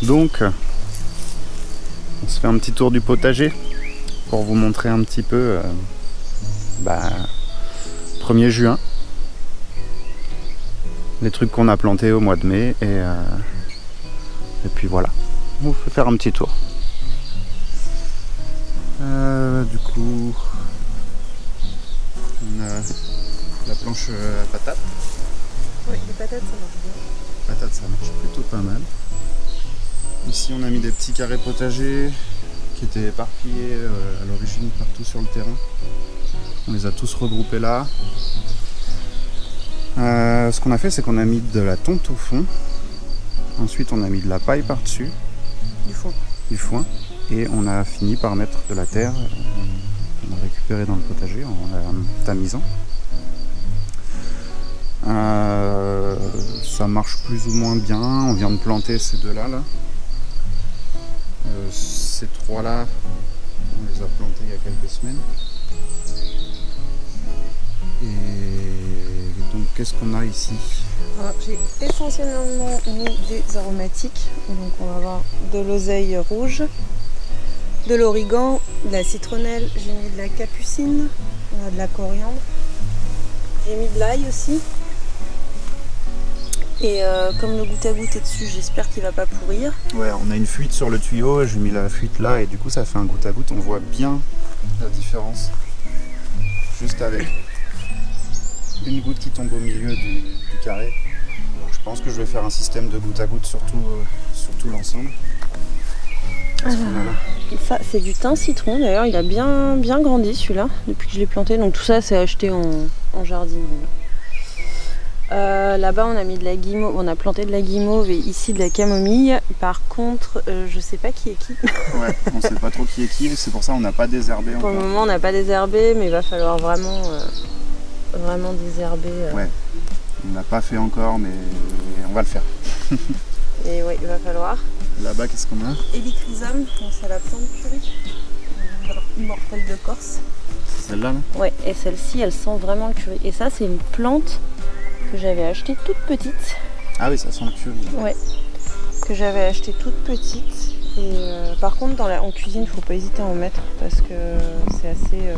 Donc, on se fait un petit tour du potager pour vous montrer un petit peu 1er juin, les trucs qu'on a plantés au mois de mai et puis voilà, on vous fait faire un petit tour. Du coup, on a la planche à patates. Oui, les patates ça marche bien. Patates ça marche plutôt pas mal. Ici on a mis des petits carrés potagers qui étaient éparpillés à l'origine partout sur le terrain. On les a tous regroupés là. Ce qu'on a fait c'est qu'on a mis de la tonte au fond. Ensuite on a mis de la paille par-dessus. Du foin. Et on a fini par mettre de la terre qu'on a récupérée dans le potager en la tamisant. Ça marche plus ou moins bien. On vient de planter ces deux-là. Ces trois-là, on les a plantés il y a quelques semaines. Et donc, qu'est-ce qu'on a ici? Alors, j'ai essentiellement mis des aromatiques. Donc, on va avoir de l'oseille rouge, de l'origan, de la citronnelle. J'ai mis de la capucine, on a de la coriandre. J'ai mis de l'ail aussi. Et comme le goutte à goutte est dessus, j'espère qu'il va pas pourrir. Ouais, on a une fuite sur le tuyau, j'ai mis la fuite là et du coup ça fait un goutte à goutte. On voit bien la différence. Juste avec une goutte qui tombe au milieu du carré. Donc, je pense que je vais faire un système de goutte à goutte sur tout l'ensemble. C'est du thym citron d'ailleurs, il a bien grandi celui-là depuis que je l'ai planté. Donc tout ça c'est acheté en jardin. Là-bas on a mis de la guimauve, on a planté de la guimauve et ici de la camomille. Par contre, je sais pas qui est qui. Ouais, on sait pas trop qui est qui, c'est pour ça on n'a pas désherbé encore. Pour le moment on n'a pas désherbé, mais il va falloir vraiment désherber. Ouais, on l'a pas fait encore, mais on va le faire. Et ouais, il va falloir. Là-bas, qu'est-ce qu'on a? Hélichrysum, c'est la plante curry, immortelle de Corse. C'est celle-là là? Ouais, et celle-ci elle sent vraiment le curry. Et ça c'est une plante que j'avais achetée toute petite. Ah oui, ça sent le curry. Ouais, que j'avais achetée toute petite. Et par contre, en cuisine, faut pas hésiter à en mettre parce que c'est assez.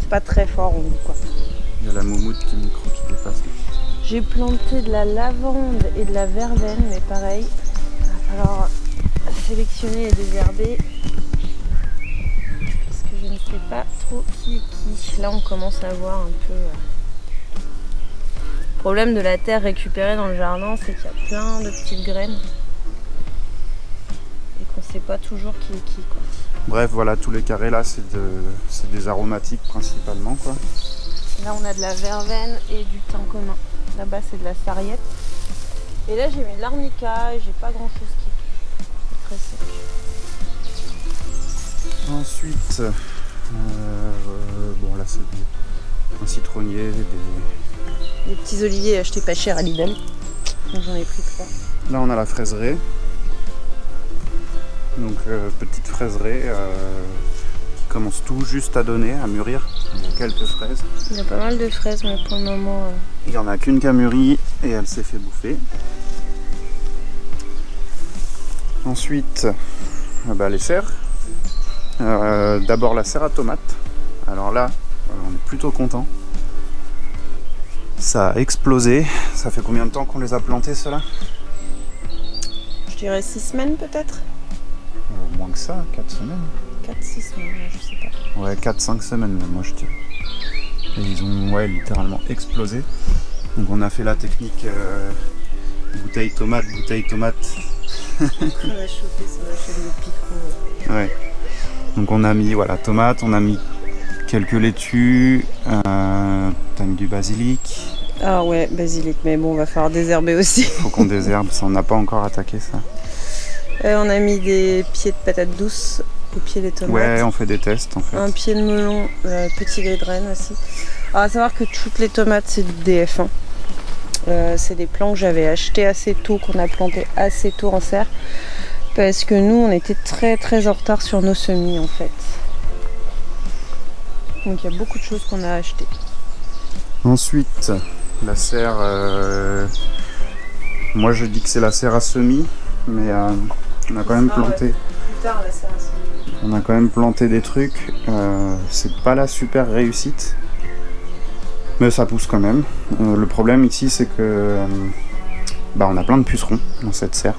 C'est pas très fort en goût quoi. Il y a la moumoute qui me croque, qui dépasse. J'ai planté de la lavande et de la verveine, mais pareil, il va falloir sélectionner et désherber. Parce que je ne sais pas trop qui est qui. Là, on commence à voir un peu. Le problème de la terre récupérée dans le jardin, c'est qu'il y a plein de petites graines et qu'on ne sait pas toujours qui est qui quoi. Bref, voilà, tous les carrés là, c'est des aromatiques principalement quoi. Là, on a de la verveine et du thym commun. Là-bas, c'est de la sarriette. Et là, j'ai mis de l'arnica et j'ai pas grand-chose qui est très sec. Ensuite, bon là c'est un citronnier, Des petits oliviers achetés pas cher à Lidl. Donc j'en ai pris 3. Là on a la fraiseraie. Donc petite fraiseraie qui commence tout juste à donner, à mûrir. Il y a quelques fraises. Il y a pas mal de fraises, mais pour le moment. Il n'y en a qu'une qui a mûri et elle s'est fait bouffer. Ensuite, les serres. D'abord la serre à tomates. Alors là, on est plutôt content. Ça a explosé. Ça fait combien de temps qu'on les a plantés ceux-là? Je dirais 6 semaines peut-être. Moins que ça, 4 semaines. 4-6 semaines, je sais pas. Ouais, 4-5 semaines même, moi je dirais. Et ils ont littéralement explosé. Donc on a fait la technique bouteille tomate. Ça va chauffer, ça va chauffer le picot. Ouais. Donc on a mis tomate, on a mis quelques laitues, t'as mis du basilic. Ah ouais, basilic, mais bon, on va falloir désherber aussi. Faut qu'on désherbe, ça on n'a pas encore attaqué ça. On a mis des pieds de patates douces au pied des tomates. Ouais, on fait des tests en fait. Un pied de melon, petit gris de Rennes aussi. Alors, à savoir que toutes les tomates, c'est du DF1. C'est des plants que j'avais achetés assez tôt, qu'on a plantés assez tôt en serre. Parce que nous, on était très très en retard sur nos semis en fait. Donc il y a beaucoup de choses qu'on a achetées. Ensuite, la serre, moi je dis que c'est la serre à semis, mais on a quand même planté. Ouais. Plus tard, la serre à semis. On a quand même planté des trucs. C'est pas la super réussite, mais ça pousse quand même. Le problème ici, c'est que on a plein de pucerons dans cette serre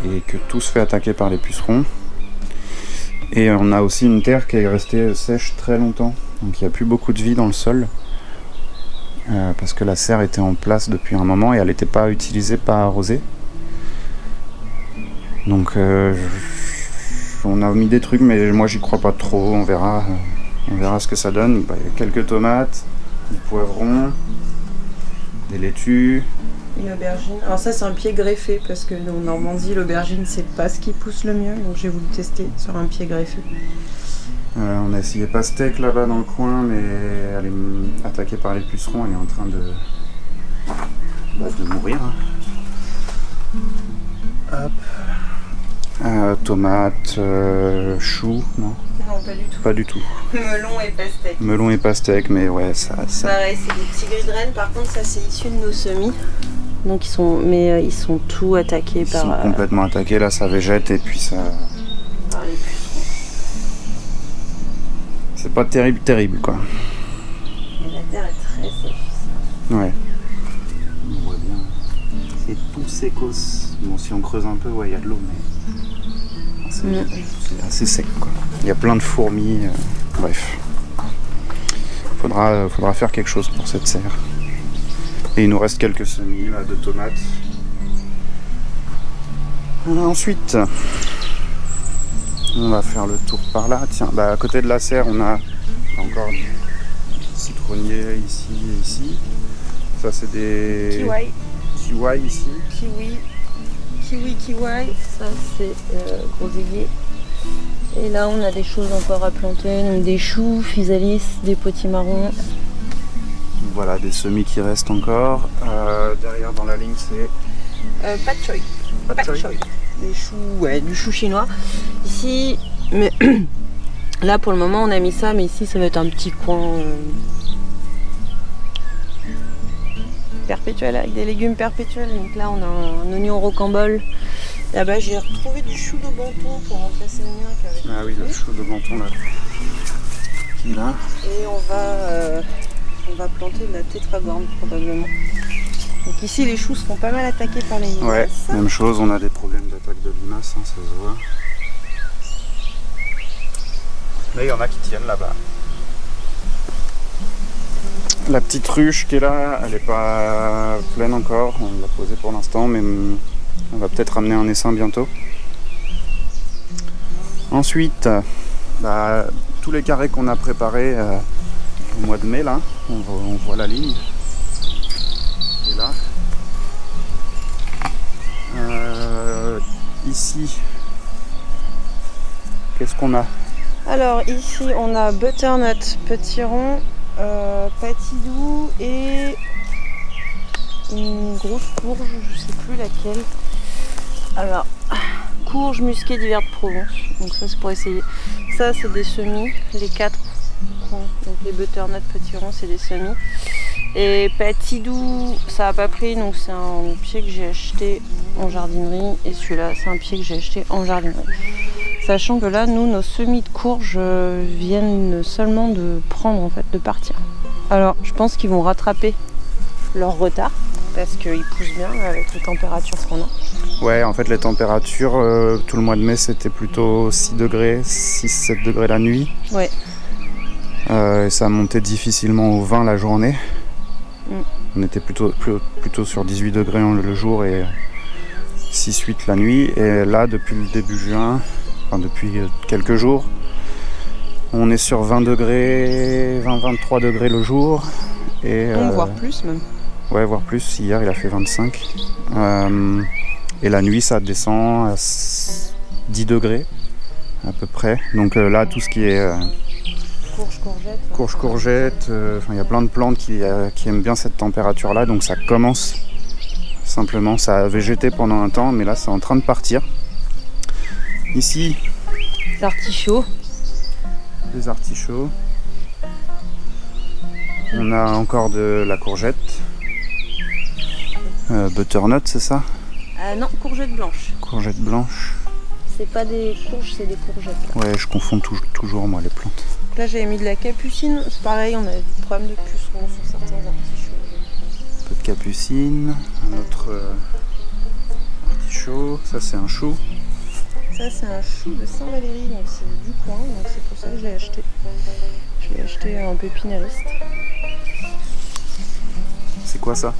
et que tout se fait attaquer par les pucerons. Et on a aussi une terre qui est restée sèche très longtemps, donc il n'y a plus beaucoup de vie dans le sol. Parce que la serre était en place depuis un moment et elle n'était pas utilisée, pas arrosée. Donc on a mis des trucs, mais moi j'y crois pas trop, on verra ce que ça donne. Il y a quelques tomates, des poivrons, des laitues. Une aubergine. Alors ça c'est un pied greffé parce que en Normandie l'aubergine c'est pas ce qui pousse le mieux, donc j'ai voulu tester sur un pied greffé. On a essayé pastèque là-bas dans le coin, mais elle est attaquée par les pucerons, elle est en train de mourir. Hop. Tomates, choux, non? Non, pas du tout. Pas du tout. Melon et pastèque. Melon et pastèque, mais ouais, ça... Pareil, c'est des petits gris de Rennes, par contre ça c'est issu de nos semis. Donc ils sont tout attaqués Ils par... sont complètement attaqués, là ça végète et puis ça... par les pucerons. C'est pas terrible quoi. Et la terre est très sèche. Ouais. On voit bien. C'est tout sécos. Bon, si on creuse un peu, ouais, il y a de l'eau, mais c'est assez sec quoi. Il y a plein de fourmis, bref. Faudra faire quelque chose pour cette serre. Et il nous reste quelques semis là, de tomates. Ensuite, on va faire le tour par là. Tiens, à côté de la serre, on a encore des citronniers ici et ici. Ça, c'est des kiwis ici. Kiwi. Ça c'est groseillier. Et là on a des choses encore à planter, donc des choux, physalis, des potimarrons. Voilà, des semis qui restent encore. Derrière dans la ligne, c'est Pat choy. Des choux, ouais, du chou chinois. Ici, mais là pour le moment on a mis ça, mais ici ça va être un petit coin perpétuel avec des légumes perpétuels. Donc là on a un oignon rocambole. Là-bas j'ai retrouvé du chou de Banton pour remplacer le mien qui avait... Ah oui, le chou de Banton là. Qui est là. Et on va planter de la tétragorne probablement. Donc ici les choux se font pas mal attaquer par les limaces. Ouais, même chose, on a des problèmes d'attaque de limaces, ça se voit. Mais il y en a qui tiennent là-bas. La petite ruche qui est là, elle n'est pas pleine encore, on l'a posée pour l'instant, mais on va peut-être ramener un essaim bientôt. Ensuite, tous les carrés qu'on a préparés au mois de mai, là, on voit la ligne. Et là. Ici, qu'est-ce qu'on a? Alors ici on a butternut, petit rond, patidou et une grosse courge, je sais plus laquelle. Alors, courge musquée d'hiver de Provence, donc ça c'est pour essayer. Ça c'est des semis, les 4 ronds, donc les butternut, petit rond c'est des semis. Et patidou, ça a pas pris, donc c'est un pied que j'ai acheté en jardinerie. Et celui-là, c'est un pied que j'ai acheté en jardinerie. Sachant que là, nous, nos semis de courge viennent seulement de prendre, en fait, de partir. Alors, je pense qu'ils vont rattraper leur retard, parce qu'ils poussent bien avec les températures qu'on a. Ouais, en fait, les températures, tout le mois de mai, c'était plutôt 6 degrés, 6-7 degrés la nuit. Ouais. Et ça montait difficilement au 20 la journée. On était plutôt sur 18 degrés le jour et 6-8 la nuit. Et là, depuis le début juin, enfin depuis quelques jours, on est sur 20 degrés, 20-23 degrés le jour. Et, voire plus même. Ouais, voire plus. Hier, il a fait 25. Et la nuit, ça descend à 10 degrés. à peu près. Donc là, tout ce qui est courge, courgette, il y a plein de plantes qui aiment bien cette température-là. Donc ça commence simplement, ça a végété pendant un temps, mais là c'est en train de partir. Ici, l'artichaut. les artichauts. On a encore de la courgette. Butternut, c'est ça? Non, courgette blanche. Courgette blanche. C'est pas des courges, c'est des courgettes. Là. Ouais, je confonds toujours moi les plantes. Donc là j'avais mis de la capucine. C'est pareil, on a des problèmes de pucerons sur certains artichauts. Un peu de capucine. Un autre artichaut. Ça c'est un chou. Ça c'est un chou de Saint-Valéry, donc c'est du coin, donc c'est pour ça que je l'ai acheté. Je l'ai acheté à un pépiniériste. C'est quoi ça?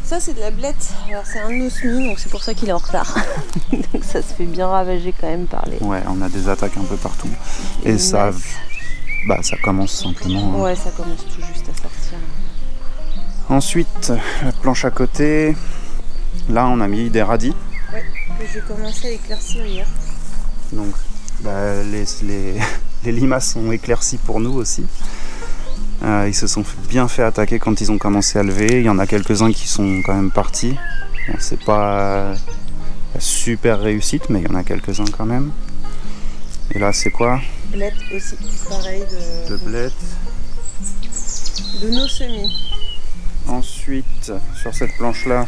Ça c'est de la blette, alors c'est un osmi, donc c'est pour ça qu'il est en retard. Donc ça se fait bien ravager quand même par les... Ouais, on a des attaques un peu partout. Et ça, ça commence simplement. Ouais, ça commence tout juste à sortir. Ensuite, la planche à côté. Là, on a mis des radis. Ouais, que j'ai commencé à éclaircir hier. Donc, les limaces sont éclaircies pour nous aussi. Ils se sont bien fait attaquer quand ils ont commencé à lever. Il y en a quelques-uns qui sont quand même partis. Bon, c'est pas la super réussite, mais il y en a quelques-uns quand même. Et là, c'est quoi? Blette aussi, pareil de blette. De nos semis. Ensuite, sur cette planche-là,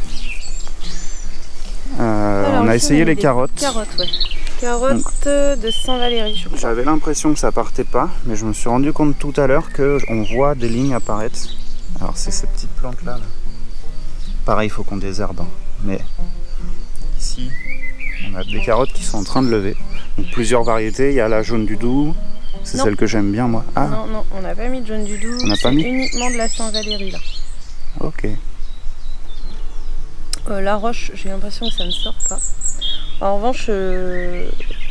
on a essayé les carottes. Carottes, ouais. Carottes de Saint-Valéry, je crois. J'avais l'impression que ça partait pas, mais je me suis rendu compte tout à l'heure qu'on voit des lignes apparaître. Alors c'est ces petites plantes-là. Là. Pareil, il faut qu'on désherbe. Hein. Mais ici, on a des carottes qui sont en train de lever. Donc plusieurs variétés. Il y a la jaune du Doubs. C'est celle que j'aime bien, moi. Ah. Non, on n'a pas mis de jaune du Doubs. On n'a pas mis uniquement de la Saint-Valéry, là. Ok. La roche, j'ai l'impression que ça ne sort pas. En revanche,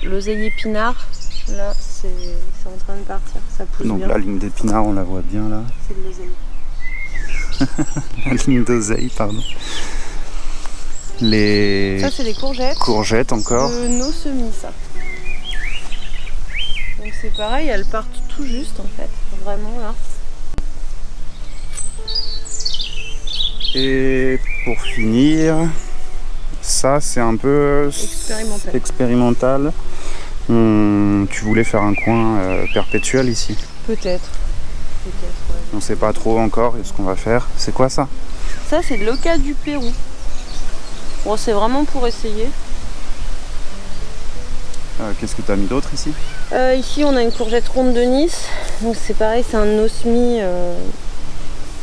l'oseille épinard, là, c'est en train de partir, ça pousse donc, bien. La ligne d'épinard, on la voit bien là. C'est de l'oseille. La ligne d'oseille, pardon. Ça, c'est des courgettes. Courgettes encore. Nos semis, ça. Donc c'est pareil, elles partent tout juste en fait, vraiment là. Et pour finir, ça c'est un peu expérimental. Tu voulais faire un coin perpétuel ici? Peut-être. Ouais. On ne sait pas trop encore ce qu'on va faire. C'est quoi ça? Ça c'est de l'oca du Pérou. Bon, c'est vraiment pour essayer. Qu'est-ce que tu as mis d'autre ici? Ici on a une courgette ronde de Nice. Donc c'est pareil, c'est un osmi.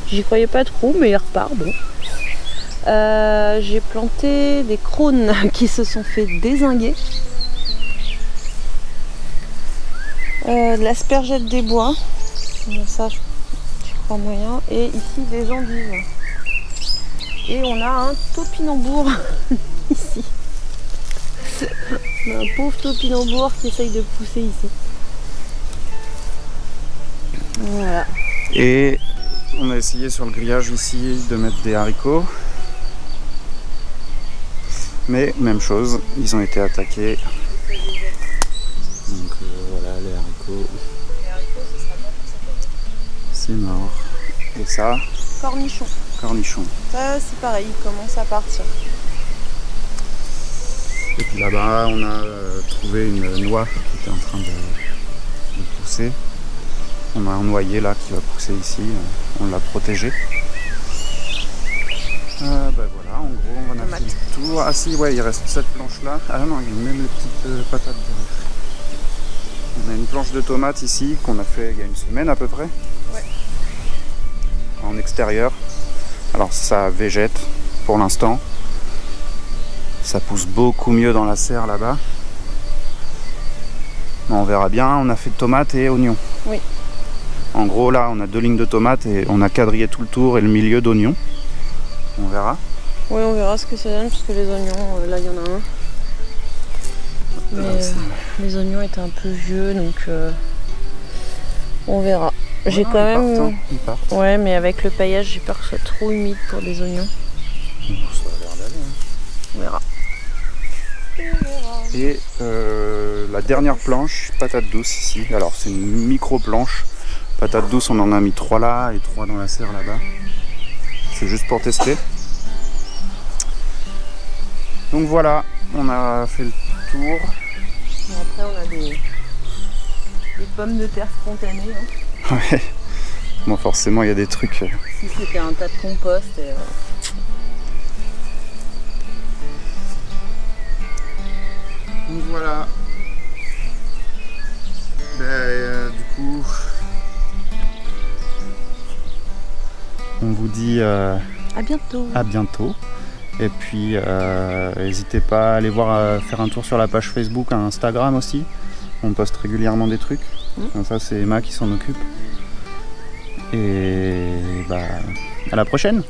J'y croyais pas trop, mais il repart. Bon. J'ai planté des crônes qui se sont fait dézinguer. De l'aspergette des bois. Ça, j'y crois moyen. Et ici des endives. Et on a un topinambour ici. On a un pauvre topinambour qui essaye de pousser ici. Voilà. Et on a essayé sur le grillage ici de mettre des haricots. Mais même chose, ils ont été attaqués. Donc voilà les haricots. C'est mort. Et ça? Cornichon. Cornichon. Ça c'est pareil, il commence à partir. Et puis là-bas on a trouvé une noix qui était en train de pousser. On a un noyer là qui va pousser ici, on l'a protégé. Ben voilà, en gros on a fait le tour. Ah si, ouais, il reste cette planche là. Ah non, il y a même les petites patates derrière. On a une planche de tomates ici qu'on a fait il y a une semaine à peu près. Ouais. En extérieur. Alors ça végète pour l'instant. Ça pousse beaucoup mieux dans la serre là-bas. On verra bien, on a fait tomates et oignons. Oui. En gros là on a 2 lignes de tomates et on a quadrillé tout le tour et le milieu d'oignons. On verra. Oui, on verra ce que ça donne parce que les oignons, là il y en a un. Mais les oignons étaient un peu vieux donc on verra. J'ai quand même. Ils partent. Ouais, mais avec le paillage, j'ai peur que ce soit trop humide pour des oignons. Ça a l'air d'aller. On verra. On verra. Et la dernière planche, patate douce ici. Alors c'est une micro planche. Patate douce, on en a mis 3 là et 3 dans la serre là-bas. C'est juste pour tester. Donc voilà, on a fait le tour. Et après on a des pommes de terre spontanées. Hein. Ouais. Bon, forcément il y a des trucs. Si c'était un tas de compost. Donc voilà. Du coup, on vous dit À bientôt. à bientôt. Et puis n'hésitez pas à aller voir, faire un tour sur la page Facebook, Instagram aussi. On poste régulièrement des trucs. Donc ça c'est Emma qui s'en occupe. Et à la prochaine.